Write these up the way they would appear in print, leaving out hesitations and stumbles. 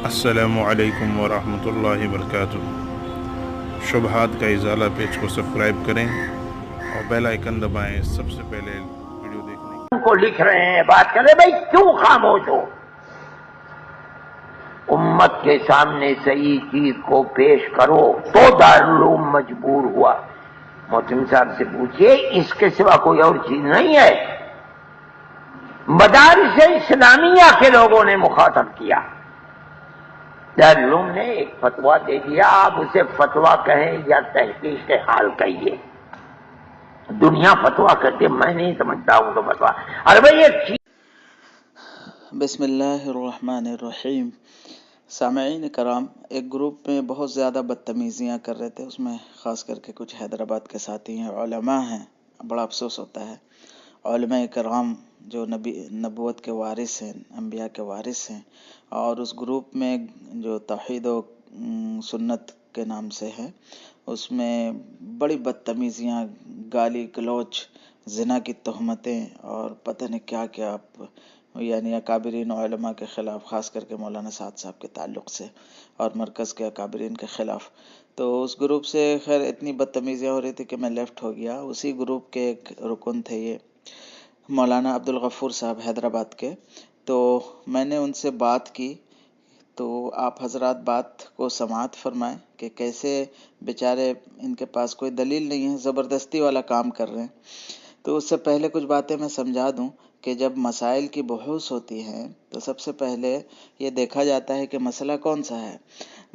السلام علیکم ورحمۃ اللہ وبرکاتہ۔ شبہات کا ازالہ پیج کو سبسکرائب کریں اور بیل آئیکن دبائیں سب سے پہلے ویڈیو دیکھنے کو لکھ رہے ہیں، بات کریں بھائی کیوں خاموش ہو؟ امت کے سامنے صحیح چیز کو پیش کرو تو دارالعلوم مجبور ہوا۔ محتم صاحب سے پوچھئے اس کے سوا کوئی اور چیز نہیں ہے؟ مدارس اسلامیہ کے لوگوں نے مخاطب کیا، دارالعلوم نے ایک فتویٰ دے دیا، آپ اسے فتویٰ کہیں یا تحقیق حال کہیے۔ دنیا فتویٰ کرتے، میں نہیں سمجھتا ہوں تو فتویٰ۔ ارے بھائی ایک چیز، بسم اللہ الرحمن الرحیم۔ سامعین کرام، ایک گروپ میں بہت زیادہ بدتمیزیاں کر رہے تھے، اس میں خاص کر کے کچھ حیدرآباد کے ساتھی ہیں، علماء ہیں۔ بڑا افسوس ہوتا ہے، علماء کرام جو نبوت کے وارث ہیں، انبیاء کے وارث ہیں، اور اس گروپ میں جو توحید و سنت کے نام سے ہے، اس میں بڑی بدتمیزیاں، گالی گلوچ، زنا کی تہمتیں اور پتہ نہیں کیا کیا، یعنی اکابرین علماء کے خلاف، خاص کر کے مولانا سعد صاحب کے تعلق سے اور مرکز کے اکابرین کے خلاف۔ تو اس گروپ سے خیر اتنی بدتمیزیاں ہو رہی تھی کہ میں لیفٹ ہو گیا۔ اسی گروپ کے ایک رکن تھے یہ مولانا عبدالغفور صاحب حیدرآباد کے، تو میں نے ان سے بات کی، تو آپ حضرات بات کو سماعت فرمائیں کہ کیسے بیچارے ان کے پاس کوئی دلیل نہیں ہے، زبردستی والا کام کر رہے ہیں۔ تو اس سے پہلے کچھ باتیں میں سمجھا دوں کہ جب مسائل کی بحوث ہوتی ہیں تو سب سے پہلے یہ دیکھا جاتا ہے کہ مسئلہ کون سا ہے۔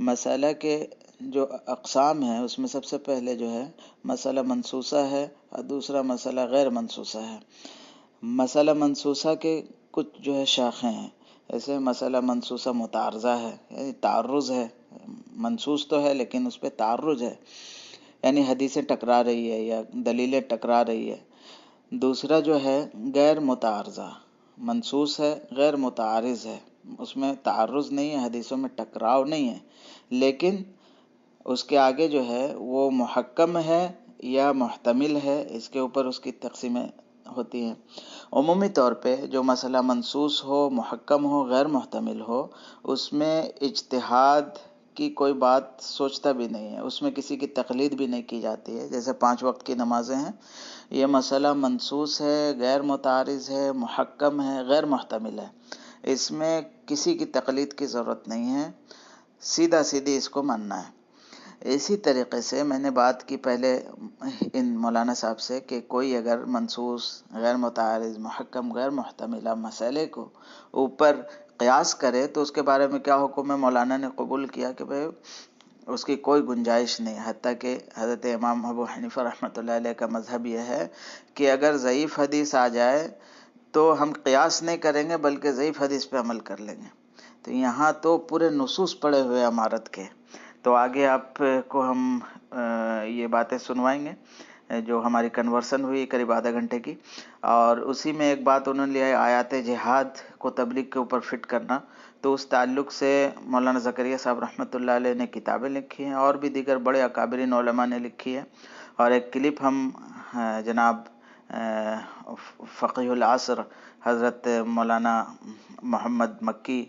مسئلہ کے جو اقسام ہیں اس میں سب سے پہلے جو ہے مسئلہ منسوسہ ہے اور دوسرا مسئلہ غیر منسوسہ ہے۔ مسئلہ منسوسہ کے کچھ جو ہے شاخیں ہیں، ایسے مسئلہ منسوسہ متعارضہ ہے، یعنی تعرض ہے، منسوس تو ہے لیکن اس پہ تعرض ہے، یعنی حدیثیں ٹکرا رہی ہے یا دلیلیں ٹکرا رہی ہے۔ دوسرا جو ہے غیر متعارضہ، منسوس ہے، غیر متعارض ہے، اس میں تعرض نہیں ہے، حدیثوں میں ٹکراؤ نہیں ہے، لیکن اس کے آگے جو ہے وہ محکم ہے یا محتمل ہے، اس کے اوپر اس کی تقسیمیں ہوتی ہیں۔ عمومی طور پہ جو مسئلہ منسوس ہو، محکم ہو، غیر محتمل ہو، اس میں اجتہاد کی کوئی بات سوچتا بھی نہیں ہے، اس میں کسی کی تقلید بھی نہیں کی جاتی ہے۔ جیسے 5 وقت کی نمازیں ہیں، یہ مسئلہ منسوس ہے، غیر متعارض ہے، محکم ہے، غیر محتمل ہے، اس میں کسی کی تقلید کی ضرورت نہیں ہے، سیدھا سیدھی اس کو ماننا ہے۔ اسی طریقے سے میں نے بات کی پہلے ان مولانا صاحب سے کہ کوئی اگر منسوس، غیر متعارض، محکم، غیر محتملہ مسئلے کو اوپر قیاس کرے تو اس کے بارے میں کیا حکم ہے؟ مولانا نے قبول کیا کہ بھئی اس کی کوئی گنجائش نہیں، حتیٰ کہ حضرت امام ابو حنیفہ رحمۃ اللہ علیہ کا مذہب یہ ہے کہ اگر ضعیف حدیث آ جائے تو ہم قیاس نہیں کریں گے بلکہ ضعیف حدیث پہ عمل کر لیں گے۔ تو یہاں تو پورے نصوص پڑے ہوئے عمارت کے، تو آگے آپ کو ہم یہ باتیں سنوائیں گے جو ہماری کنورسن ہوئی قریب آدھا گھنٹے کی، اور اسی میں ایک بات انہوں نے لیا ہے آیات جہاد کو تبلیغ کے اوپر فٹ کرنا۔ تو اس تعلق سے مولانا زکریا صاحب رحمۃ اللہ علیہ نے کتابیں لکھی ہیں اور بھی دیگر بڑے اکابرین علماء نے لکھی ہے، اور ایک کلپ ہم جناب فقیہ العصر حضرت مولانا محمد مکی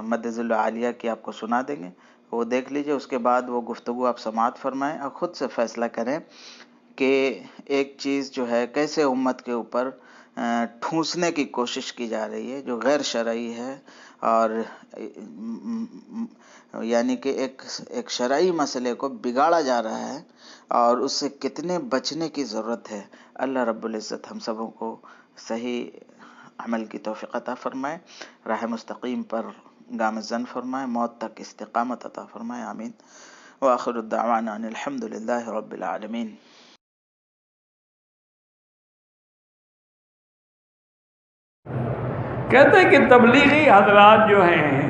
مدظ العالیہ کی آپ کو سنا دیں گے، وہ دیکھ لیجئے، اس کے بعد وہ گفتگو آپ سماعت فرمائیں اور خود سے فیصلہ کریں کہ ایک چیز جو ہے کیسے امت کے اوپر ٹھونسنے کی کوشش کی جا رہی ہے جو غیر شرعی ہے، اور یعنی کہ ایک شرعی مسئلے کو بگاڑا جا رہا ہے، اور اس سے کتنے بچنے کی ضرورت ہے۔ اللہ رب العزت ہم سبوں کو صحیح عمل کی توفیق عطا فرمائے، راہ مستقیم پر گامزن فرمائے، موت تک استقامت عطا فرمائے، آمین۔ وآخر الدعوانا ان الحمد للہ رب العالمین۔ کہتے ہیں کہ تبلیغی حضرات جو ہیں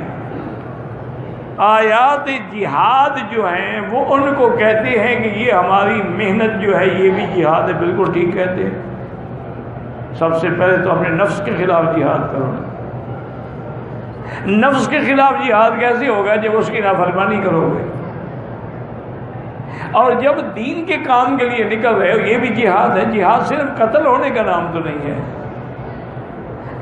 آیات جہاد جو ہیں وہ ان کو کہتے ہیں کہ یہ ہماری محنت جو ہے یہ بھی جہاد ہے۔ بالکل ٹھیک کہتے ہیں۔ سب سے پہلے تو اپنے نفس کے خلاف جہاد کرو۔ نفس کے خلاف جہاد کیسے ہوگا جب اس کی نافرمانی کرو گے؟ اور جب دین کے کام کے لیے نکل رہے ہو یہ بھی جہاد ہے۔ جہاد صرف قتل ہونے کا نام تو نہیں ہے،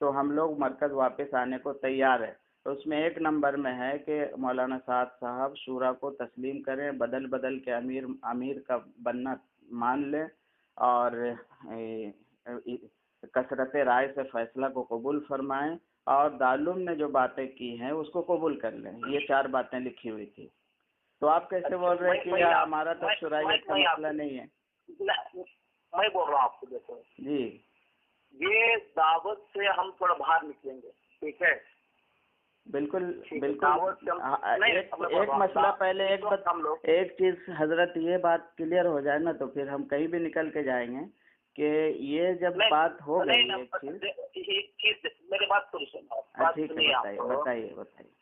تو ہم لوگ مرکز واپس آنے کو تیار ہے. اس میں 1 نمبر میں ہے کہ مولانا سعد صاحب شورا کو تسلیم کریں، بدل بدل کے امیر کا بننا مان لیں، اور کثرت رائے سے فیصلہ کو قبول فرمائیں، اور دارالعلوم نے جو باتیں کی ہیں اس کو قبول کر لیں. یہ 4 باتیں لکھی ہوئی تھی. تو آپ کیسے بول رہے ہیں کہ ہمارا تو شرائط کا مسئلہ نہیں ہے؟ میں بول رہا ہوں آپ کو، دیکھو جی، یہ دعوت سے ہم تھوڑا باہر نکلیں گے، ٹھیک ہے؟ بالکل بالکل. ایک مسئلہ پہلے ایک چیز حضرت یہ بات کلیئر ہو جائے نا، تو پھر ہم کہیں بھی نکل کے جائیں گے کہ یہ جب بات ہو گئی ایک چیز. میری بات تھوڑی سنو. ٹھیک ہے، بتائیے.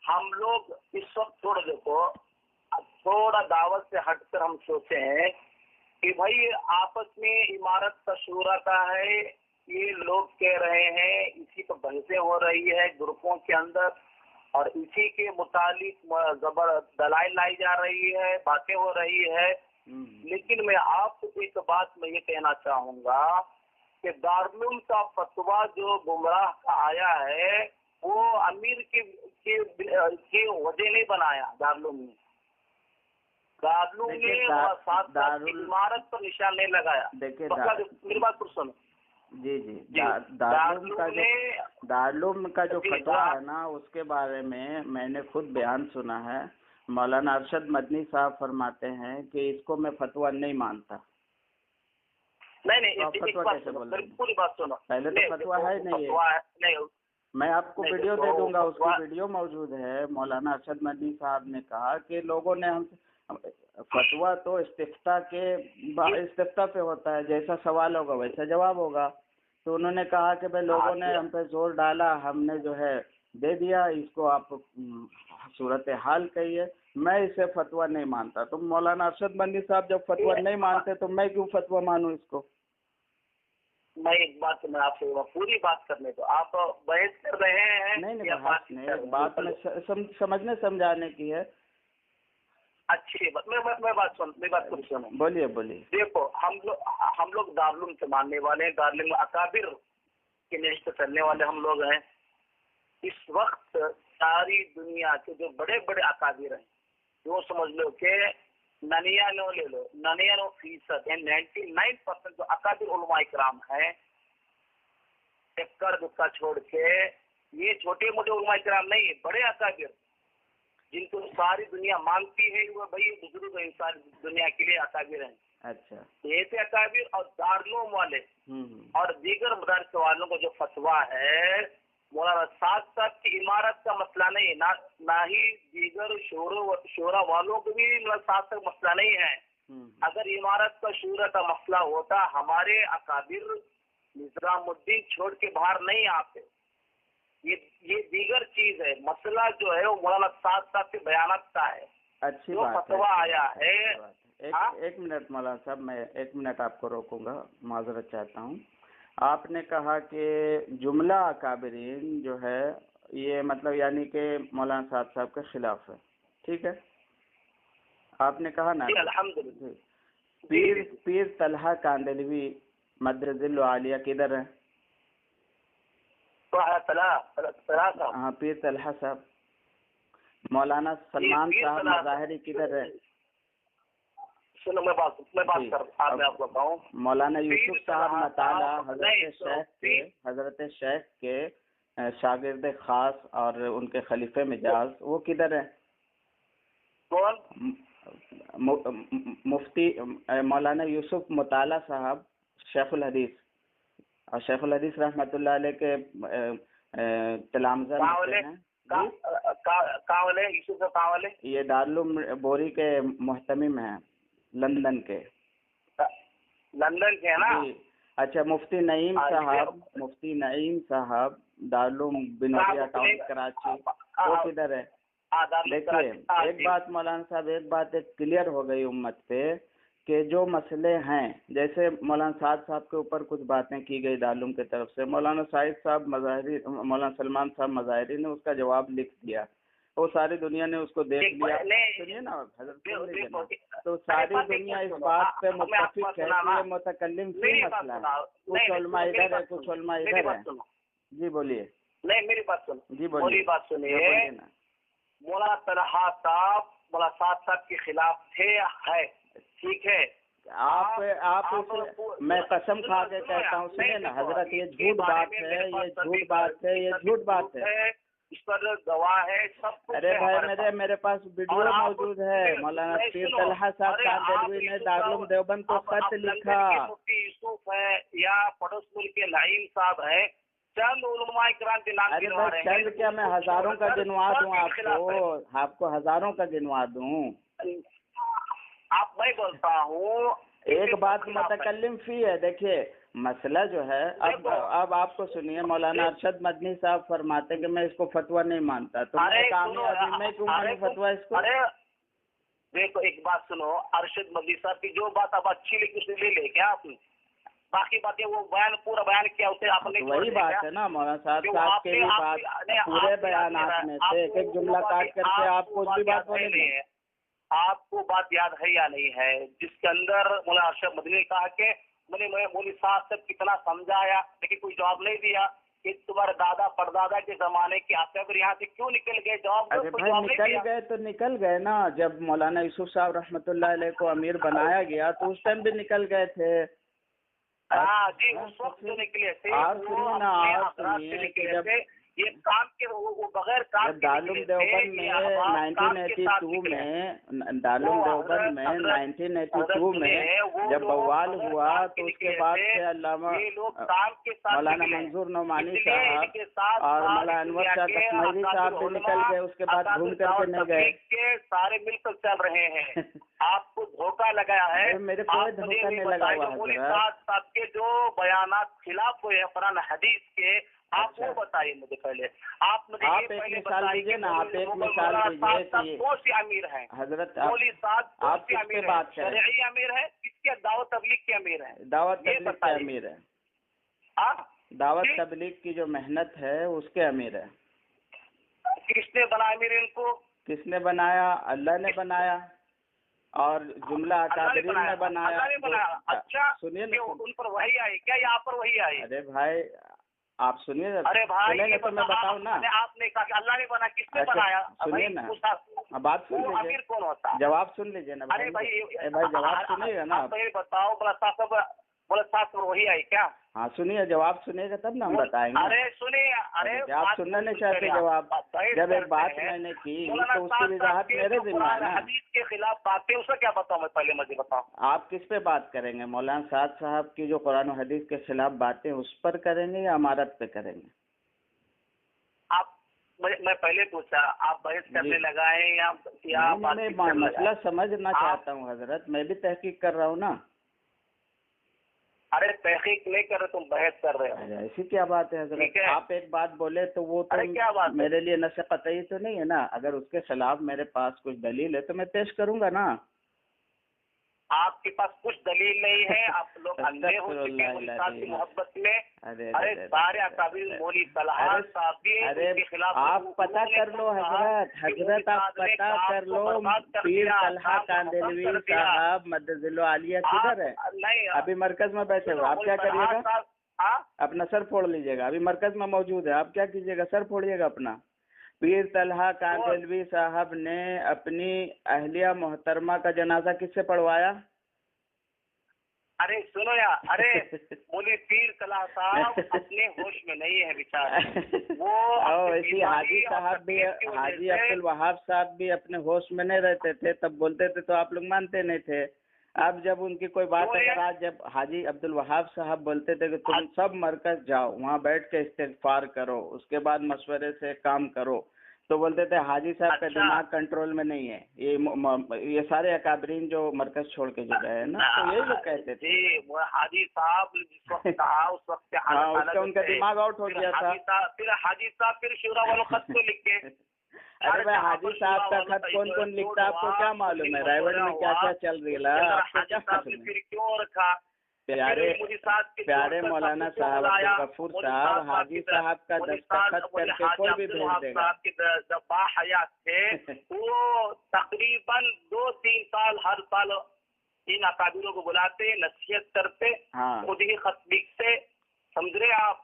ہم لوگ اس وقت تھوڑا دعوت سے ہٹ کر ہم سوچے ہیں کہ بھائی آپس میں عمارت کا شورا کا ہے، یہ لوگ کہہ رہے ہیں، اسی پر بحثیں ہو رہی ہے گروپوں کے اندر، اور اسی کے متعلق دلائل لائی جا رہی ہے، باتیں ہو رہی ہے. لیکن میں آپ کو ایک بات میں یہ کہنا چاہوں گا کہ دارالعلوم کا فتویٰ جو گمراہ کا آیا ہے وہ امیر کی وجہ نہیں بنایا. دارالعلوم نے عمارت پر نشان نہیں لگایا. دیکھیے میری بات پر سنو. جی دارالعلوم کا جو فتویٰ ہے نا، اس کے بارے میں نے خود بیان سنا ہے. مولانا ارشد مدنی صاحب فرماتے ہیں کہ اس کو میں فتویٰ نہیں مانتا. نہیں پوری بات سنو. پہلے تو فتویٰ ہے نہیں. میں آپ کو ویڈیو دے دوں گا، اس کی ویڈیو موجود ہے. مولانا ارشد مدنی صاحب نے کہا کہ لوگوں نے ہم فتویٰ تو استفتاء پہ ہوتا ہے، جیسا سوال ہوگا ویسا جواب ہوگا. تو انہوں نے کہا کہ بھائی لوگوں نے ہم پہ زور ڈالا، ہم نے جو ہے دے دیا، اس کو آپ صورتحال کہیے. میں اسے فتویٰ نہیں مانتا. تو مولانا ارشد مدنی صاحب جب فتویٰ نہیں مانتے تو میں کیوں فتویٰ مانوں اس کو؟ میں ایک بات میں آپ سے پوری بات کرنے دو. آپ بحث کر رہے ہیں. نہیں، بات میں سمجھنے سمجھانے کی ہے. اچھی بات. میں بات سنوں. بولیے. دیکھو ہم لوگ دارالعلوم سے ماننے والے ہیں، دارالعلوم اکابر کے نہج پہ چلنے والے ہم لوگ ہیں. اس وقت ساری دنیا کے جو بڑے بڑے اکابر ہیں، وہ سمجھ لو کہ 99% یعنی 99% جو اکابر علماء کرام ہیں، اکڑ دکا چھوڑ کے، یہ چھوٹے موٹے علماء کرام نہیں، بڑے اکابر جن کو ساری دنیا مانگتی ہے، وہ بھائی بزرگ انسان دنیا کے لیے اکابر ہیں. اچھا، ایسے اکابر اور دارالعلوم والے اور دیگر مدارس والوں کا جو فتویٰ ہے، مولانا سعد صاحب کی عمارت کا مسئلہ نہیں، نہ ہی دیگر شورا والوں کو بھی مولانا سعد صاحب مسئلہ نہیں ہے. اگر عمارت کا شورا کا مسئلہ ہوتا، ہمارے اکابر نظام الدین چھوڑ کے باہر نہیں آتے. یہ دیگر چیز ہے. مسئلہ جو ہے وہ مولانا سعد صاحب کے بیانات کا ہے. اچھی بات ہے. فتویٰ آیا ہے. ایک منٹ مولانا صاحب، میں 1 منٹ آپ کو روکوں گا، معذرت چاہتا ہوں. آپ نے کہا کہ جملہ اکابرین جو ہے یہ مطلب یعنی کہ مولانا صاحب صاحب کے خلاف ہے، ٹھیک ہے؟ آپ نے کہا نا الحمدللہ. پیر طلحہ کاندلوی مدرج العالیہ کدھر ہے؟ ہاں، پیر طلحہ صاحب. مولانا سلمان صاحب مظاہری کدھر ہے؟ میں بات کر آپ کو بتاؤں. مولانا یوسف صاحب مطالعہ حضرت شیخ کے شاگرد خاص اور ان کے خلیفہ مجاز، وہ کدھر ہیں؟ کون؟ مفتی مولانا یوسف مطالعہ صاحب شیخ الحدیث، اور شیخ الحدیث رحمۃ اللہ علیہ کے تلامذہ ہیں. یہ دارالعلوم بوری کے محتمم ہیں، لندن کے نا. اچھا، مفتی نعیم صاحب دارالعلوم بنوریا ٹاؤن کراچی، وہ کدھر ہے؟ دیکھیے ایک بات مولانا صاحب، ایک بات کلیئر ہو گئی امت پہ کہ جو مسئلے ہیں، جیسے مولانا سعد صاحب کے اوپر کچھ باتیں کی گئی دارالعلوم کی طرف سے، مولانا سعید صاحب مظاہری، مولانا سلمان صاحب مظاہری نے اس کا جواب لکھ دیا، وہ ساری دنیا نے اس کو دیکھ لیا. سنیے نا حضرت، تو ساری دنیا اس بات پہ متفق ہے کہ یہ متکلم سے مسئلہ ہے. کچھ علماء ادھر ہے، کچھ علماء ادھر ہے. جی بولیے. نہیں میری بات سن. جی بولیے. میری بات سنیے. مولانا طلحہ صاحب مولانا صاحب کے خلاف تھے ہے, ٹھیک ہے. آپ میں قسم کھا کے کہتا ہوں, سنیے نا حضرت, یہ جھوٹ بات ہے, یہ جھوٹ بات ہے, یہ جھوٹ بات ہے. اس پر گواہ ہے سب. ارے بھائی میرے پاس ویڈیو موجود ہے. مولانا پیر طلحہ صاحب کاندھلوی نے دارالعلوم دیوبند کو خط لکھا. مفتی یوسف ہے یا پڑوس ملک کے نعیم صاحب ہے, چند علماء کرام کے نام گنوا رہے ہیں. چند کیا, میں ہزاروں کا گنوا دوں آپ کو ہزاروں کا گنوا دوں. آپ میں بولتا ہوں ایک بات متکلم فی ہے. دیکھیے مسئلہ جو ہے, اب آپ کو سنیے, مولانا ارشد مدنی صاحب فرماتے کہ میں اس کو فتویٰ نہیں مانتا, تو میں کیوں مانوں فتویٰ اس کو. دیکھو ایک بات سنو, ارشد مدنی صاحب کی جو بات اب اچھی لکھی اس نے لے کیا آپ نے, باقی باتیں وہ بیان پورا بیان کیا اسے آپ نے. وہی بات ہے نا مولانا صاحب کے بھی بات پورے بیانات میں سے ایک ایک جملہ کاٹ کر کے آپ کو اس کی بات بولیں گے. آپ کو بات یاد ہے یا نہیں ہے, جس کے اندر مولانا ارشد مدنی نے کہا کہ میں نے مولوی صاحب سے کتنا سمجھایا لیکن کوئی جواب نہیں دیا کہ تمہارے دادا پردادا کے زمانے کے آپ اگر یہاں سے کیوں نکل گئے, جواب نکل گئے تو نکل گئے نا. جب مولانا یوسف صاحب رحمۃ اللہ علیہ کو امیر بنایا گیا تو اس ٹائم بھی نکل گئے تھے. ہاں جی, اس وقت جو نکلے تھے. اور سنیے نا, اور سنیے کہ جب یہ کام کے وہ بغیر کام دارالعلوم دیوبند میں 1982 میں دارالعلوم دیوبند میں 1982 میں جب بوال ہوا تو اس کے بعد سے علامہ مولانا منظور نعمانی صاحب اور مولانا انور شاہ کشمیری صاحب بھی نکل گئے, اس کے بعد گھوم کر کے نہیں گئے. سارے مل کر چل رہے ہیں. آپ کو دھوکہ لگایا ہے. میرے کوئی دھوکہ نہیں لگا ہوا. صاحب کے جو بیانات خلاف ہوئے ہیں قرآن حدیث کے, آپ وہ بتائیے مجھے پہلے. آپ مجھے ایک مثال دیجیے نا, آپ ایک مثال دیجیے. کون سی امیر ہیں حضرت, مولوی صاحب آپ کس پہ بات کریں, شرعی امیر ہے کس کے, دعوت تبلیغ کے امیر ہیں. دعوت تبلیغ کے امیر ہے. دعوت تبلیغ کی جو محنت ہے اس کے امیر ہے. کس نے بنایا امیر ان کو؟ کس نے بنایا؟ اللہ نے بنایا, اور جملہ اکابرین نے بنایا. اچھا سنیے نا, ان پر وہی آئی کیا, یہاں پر وہی آئی؟ ارے بھائی آپ سنیے, ارے بھائی تو میں بتاؤں نا. آپ نے کہا کہ اللہ نے بنا, کس نے بنایا؟ سنیے نا, بات سن لیجیے, امیر کون ہوتا؟ جواب سن لیجیے نا. ارے بھائی جواب سنیے گا نا, آپ بتاؤ بولا صاحب پر وہی آئی کیا؟ ہاں سنیے, جواب سنیے گا تب نا ہم بتائیں گے. ارے سنیے, ارے آپ سننا نہیں چاہتے جواب. جب ایک بات میں نے کی تو اس کی وضاحت میرے ذمہ ہے نا. حدیث کے خلاف باتیں اسے کیا بتاؤں میں, پہلے مجھے بتاؤ. آپ کس پہ بات کریں گے, مولانا سعد صاحب کی جو قرآن و حدیث کے خلاف باتیں اس پر کریں گے یا امارت پہ کریں گے؟ آپ میں پہلے پوچھا, آپ بحث کرنے لگائیں یا میں مسئلہ سمجھنا چاہتا ہوں حضرت, میں بھی تحقیق کر رہا ہوں نا. ارے تحقیق نہیں کر رہے, تم بحث کر رہے ہو. ایسی کیا بات ہے حضرت, آپ ایک بات بولے تو وہ تو میرے لیے نص قطعی تو نہیں ہے نا. اگر اس کے خلاف میرے پاس کچھ دلیل ہے تو میں پیش کروں گا نا. آپ کے پاس کچھ دلیل نہیں ہے, آپ لوگ اندھے ہو چکے ہیں کی محبت میں. ارے سارے اکابر مولوی طلحہ صاحب کے خلاف آپ پتہ کر لو حضرت آپ پتہ کر لو, پیر طلحہ کاندھلوی صاحب مدد العالیہ کدھر ہے؟ ابھی مرکز میں بیٹھے ہوئے. آپ کیا کریے گا, اپنا سر پھوڑ لیجیے گا. ابھی مرکز میں موجود ہے, آپ کیا کیجیے گا, سر پھوڑیے گا اپنا. پیر طلحہ کاندھلوی صاحب نے اپنی اہلیہ محترمہ کا جنازہ کس سے پڑھوایا؟ ارے سنو یا, ارے مولوی پیر طلحہ صاحب اپنے ہوش میں نہیں ہے بیچارے. وہ اسی حاجی صاحب بھی, حاجی عبد الوہاب صاحب بھی اپنے ہوش میں نہیں رہتے تھے, تب بولتے تھے تو آپ لوگ مانتے نہیں تھے. اب جب ان کی کوئی بات اگر آج جب حاجی عبد الوہاب صاحب بولتے تھے کہ تم سب مرکز جاؤ, وہاں بیٹھ کے استغفار کرو, اس کے بعد مشورے سے کام کرو, تو بولتے تھے حاجی صاحب کا دماغ کنٹرول میں نہیں ہے. یہ سارے اکابرین جو مرکز چھوڑ کے جو گئے ہیں نا, تو یہی لوگ کہتے تھے. وہ حاجی صاحب جس وقت کہا اس وقت ان کا دماغ آؤٹ ہو گیا تھا. پھر حاجی صاحب پھر شورا والوں خط کو لکھ کے. ارے بھائی حاجی صاحب کا خط کون کون لکھتا ہے آپ کو کیا معلوم ہے؟ رائے گڑھ میں کیا کیا چل رہی ہے. کیوں رکھا پیارے مولانا صاحب عبدالغفور صاحب, حاجی صاحب کا دستخط کر کے کوئی بھی بھیج دے گا. جب باحیات تھے وہ تقریباً 2-3 سال ہر سال ان اکابروں کو بلاتے, نصیحت کرتے, خود ہی خط لکھتے, سمجھ رہے آپ.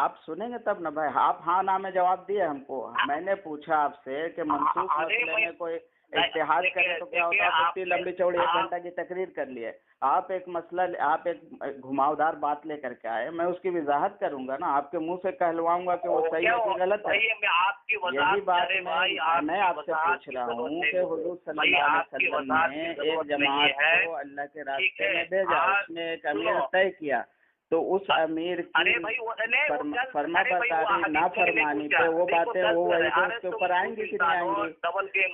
آپ سنیں گے تب نا بھائی. آپ ہاں نہ میں جواب دیے ہم کو. میں نے پوچھا آپ سے کہ منسوخ مسئلے میں کوئی اتحاد کرے تو کیا ہوتا ہے. آپ اتنی لمبی چوڑی 1 گھنٹہ کی تقریر کر لیے. آپ ایک مسئلہ آپ ایک گھماؤدار بات لے کر کے آئے, میں اس کی وضاحت کروں گا نا. آپ کے منہ سے کہلواؤں گا کہ وہ صحیح ہے کہ غلط ہے. یہی بات میں آپ سے پوچھ رہا ہوں کہ حضور صلی اللہ علیہ وسلم نے ایک جماعت کو اللہ کے راستے میں بھیجا, اس نے ایک امیر طے کیا, تو اس امیر کی فرما برداری نافرمانی پہ وہ باتیں وہ وعیدیں اس کے اوپر آئیں گی کہ نہیں آئیں گی؟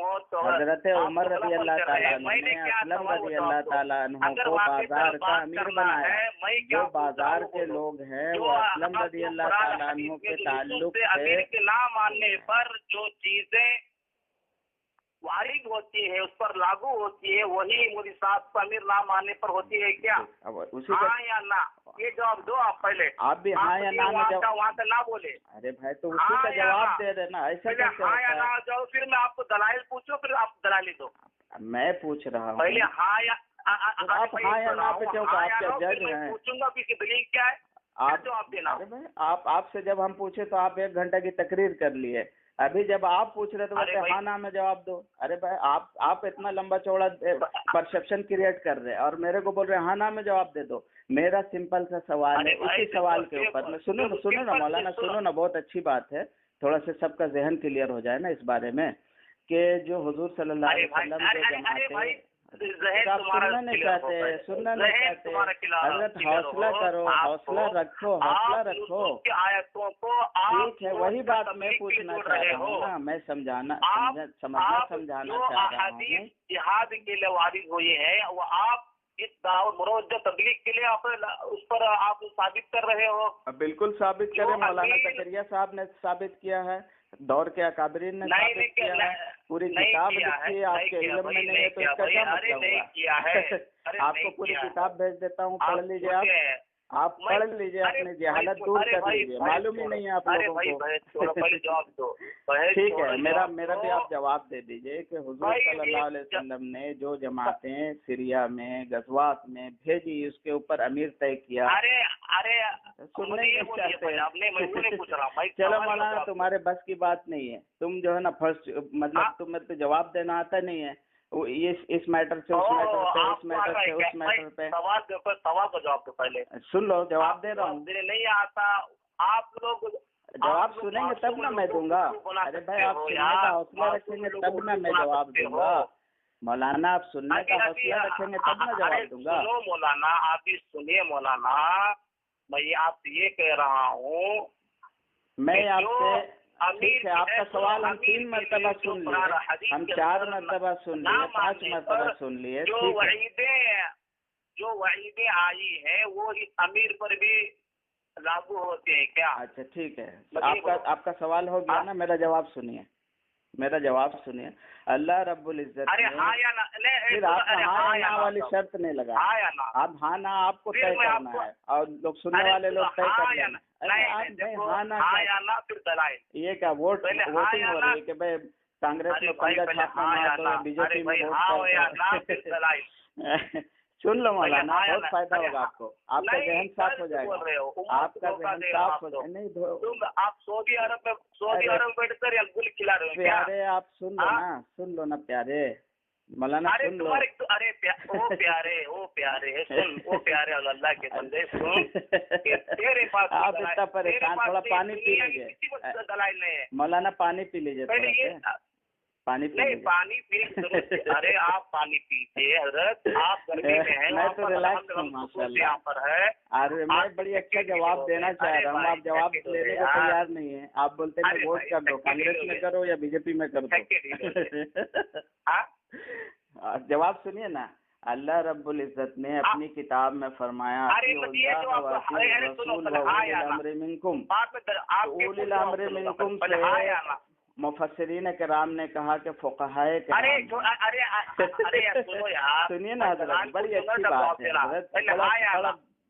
حضرت عمر رضی اللہ تعالیٰ عنہ نے اسلم رضی اللہ تعالیٰ عنہ کو بازار کا امیر بنایا. جو بازار کے لوگ ہیں وہ اسلم رضی اللہ تعالیٰ عنہ کے تعلق امیر کے نہ ماننے پر جو چیزیں وارد ہوتی ہے, اس پر لاگو ہوتی ہے, وہی مودی صاحب کو امیر نہ ماننے پر ہوتی ہے کیا؟ ہاں یا نہ, یہ جواب دو آپ پہلے. آپ بھی ہاں یا نہ وہاں سے نہ بولے. ارے بھائی تو اسی کا جواب دے دینا. ایسا کیسے ہاں یا نہ جاؤ, پھر میں آپ کو دلائل پوچھوں, پھر آپ دلائل دو. میں پوچھ رہا ہوں پہلے ہاں یا آپ ہاں یا نہ پہ چونکہ آپ کے جج ہیں. پوچھوں گا کہ دلیل کیا ہے, آپ جواب دینا. آپ سے جب ہم پوچھے تو آپ 1 گھنٹہ کی تقریر کر لیے. ابھی جب آپ پوچھ رہے تو بولتے ہاں نہ میں جواب دو. ارے بھائی آپ اتنا لمبا چوڑا پرسپشن کریٹ کر رہے اور میرے کو بول رہے ہاں نہ میں جواب دے دو. میرا سمپل سا سوال ہے, اسی سوال کے اوپر میں سنو نا مولانا, سنو نا, بہت اچھی بات ہے, تھوڑا سا سب کا ذہن کلیئر ہو جائے نا اس بارے میں کہ جو حضور صلی اللہ علیہ وسلم کے جماعتیں سننا نہیں چاہتے. حضرت حوصلہ کرو, حوصلہ رکھو. ٹھیک ہے, وہی بات میں پوچھنا چاہ رہا ہوں نا, میں سمجھانا چاہ رہا ہوں. جہاد کے لیے وارد ہوئی ہے, وہ آپ اس مروجہ تبلیغ کے لیے اس پر آپ ثابت کر رہے ہو. بالکل ثابت کریں. مولانا زکریا صاحب نے ثابت کیا ہے, دور کے اکابرین نے ثابت کیا ہے, پوری کتاب لکھی ہے. آپ کے علم میں نہیں ہے تو اس کا کیا مطلب ہوا؟ آپ کو پوری کتاب بھیج دیتا ہوں, پڑھ لیجیے. آپ پڑھ لیجیے, اپنی جہالت دور کر لیجیے. معلوم ہی نہیں ہے آپ لوگوں کو. ٹھیک ہے, میرا بھی آپ جواب دے دیجیے کہ حضور صلی اللہ علیہ وسلم نے جو جماعتیں سیریا میں غزوات میں بھیجی اس کے اوپر امیر طے کیا. سننے نہیں چاہتے. چلو مولانا, تمہارے بس کی بات نہیں ہے. تم جو ہے نا فرسٹ مطلب تمہیں تو جواب دینا آتا نہیں ہے. اس میٹر سے اس میٹر پہ, اس میٹر سے اس میٹر پہ. سوال کا جواب تو پہلے سن لو, جواب دے رہا ہوں. نہیں آتا آپ لوگ جواب سنیں گے تب نہ میں دوں گا. ارے بھائی آپ سننے کا حوصلہ رکھیں گے تب نہ میں جواب دوں گا. مولانا آپ سننے کا حوصلہ رکھیں گے تب نہ جواب دوں گا. سنو مولانا, آپ ہی سنیے مولانا, میں آپ سے یہ کہہ رہا ہوں, میں آپ سے ٹھیک ہے, آپ کا سوال ہم 3 مرتبہ سن لیے, ہم 4 مرتبہ سن لیے, 5 مرتبہ سن لیے. جو وعیدیں آئی ہیں وہ اس امیر پر بھی لاگو ہوتے ہیں کیا؟ اچھا ٹھیک ہے, آپ کا سوال ہو گیا نا. میرا جواب سنیے, میرا جواب سنیے. اللہ رب العزت پھر آپ ہاں یا والی شرط نہیں لگا. آپ ہاں نہ آپ کو طے کرنا ہے اور لوگ سننے والے لوگ طے کر لیں. یہ کیا ووٹنگ ہو رہی ہے کہ بھائی کانگریس میں پنجا چھاپنا تو بی جے پی میں سن لو مولانا, بہت فائدہ ہوگا آپ کو. آپ کا ذہن صاف ہو جائے گا, آپ کا ذہن صاف ہو جائے. نہیں آپ سعودی عرب میں بیٹھ کر گل کھلا رہے ہو پیارے, آپ سن لو نا پیارے مولانا, سن لو. ارے او پیارے اللہ کے بندے تیرے پاس آپ اتنا پریشان, تھوڑا پانی پی لیجیے مولانا, پانی پی لیجیے, پانی پی لیجیے. پانی پی. ارے آپ پانی پیجیے حضرت, آپ گرمی میں ہیں. میں تو ریلیکس ہوں ماشاء اللہ. ارے میں بڑی اچھا جواب دینا چاہ رہا ہوں, آپ جواب لینے کو تیار نہیں ہیں. آپ بولتے ہیں ووٹ کر دو, کانگریس میں کرو یا بی جے پی میں کر دو. جواب سنیے نا. اللہ رب العزت نے اپنی کتاب میں فرمایا مفسرین کرام نے کہا کہ فقہائے سنیے نا حضرت, بڑی اچھی بات ہے حضرت,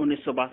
1962।